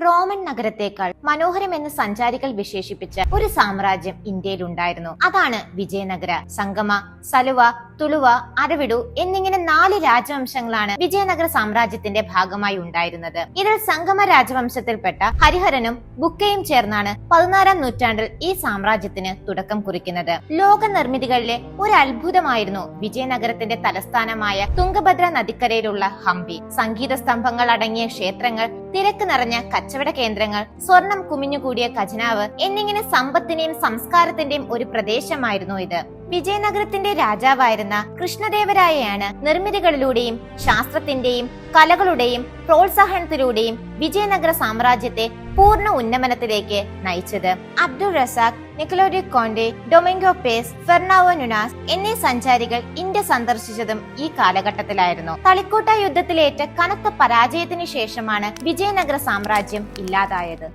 Roman നഗരത്തേക്കാൾ മനോഹരമെന്ന് സഞ്ചാരികൾ വിശേഷിപ്പിച്ച ഒരു സാമ്രാജ്യം ഇന്ത്യയിൽ ഉണ്ടായിരുന്നു. അതാണ് വിജയനഗര. സംഗമ, സലുവ, തുളുവ, അരവിടു എന്നിങ്ങനെ 4 രാജവംശങ്ങളാണ് വിജയനഗര സാമ്രാജ്യത്തിന്റെ ഭാഗമായി ഉണ്ടായിരുന്നത്. ഇതിൽ സംഗമ രാജവംശത്തിൽപ്പെട്ട ഹരിഹരനും ബുക്കയും ചേർന്നാണ് 16-ാം നൂറ്റാണ്ടിൽ ഈ സാമ്രാജ്യത്തിന് തുടക്കം കുറിക്കുന്നത്. ലോക നിർമ്മിതികളിലെ ഒരു അത്ഭുതമായിരുന്നു വിജയനഗരത്തിന്റെ തലസ്ഥാനമായ തുംഗഭദ്ര നദിക്കരയിലുള്ള ഹംപി. സംഗീത സ്തംഭങ്ങൾ അടങ്ങിയ ക്ഷേത്രങ്ങൾ, തിരക്ക് നിറഞ്ഞ കച്ചവട കേന്ദ്രങ്ങൾ, സ്വർണം കുമിഞ്ഞുകൂടിയ ഖജനാവ് എന്നിങ്ങനെ സമ്പത്തിന്റെയും സംസ്കാരത്തിന്റെയും ഒരു പ്രദേശമായിരുന്നു ഇത്. വിജയനഗരത്തിന്റെ രാജാവായിരുന്ന കൃഷ്ണദേവരായയാണ് നിർമ്മിതികളിലൂടെയും ശാസ്ത്രത്തിന്റെയും കലകളുടെയും പ്രോത്സാഹനത്തിലൂടെയും വിജയനഗര സാമ്രാജ്യത്തെ പൂർണ്ണ ഉന്നമനത്തിലേക്ക് നയിച്ചത്. Abdul Razzaq, Niccolo de Conti, Domingo Paes, Fernao Nunes എന്നീ സഞ്ചാരികൾ ഇന്ത്യ സന്ദർശിച്ചതും ഈ കാലഘട്ടത്തിലായിരുന്നു. തളിക്കോട്ട യുദ്ധത്തിലേറ്റ കനത്ത പരാജയത്തിന് ശേഷമാണ് വിജയനഗര സാമ്രാജ്യം ഇല്ലാതായത്.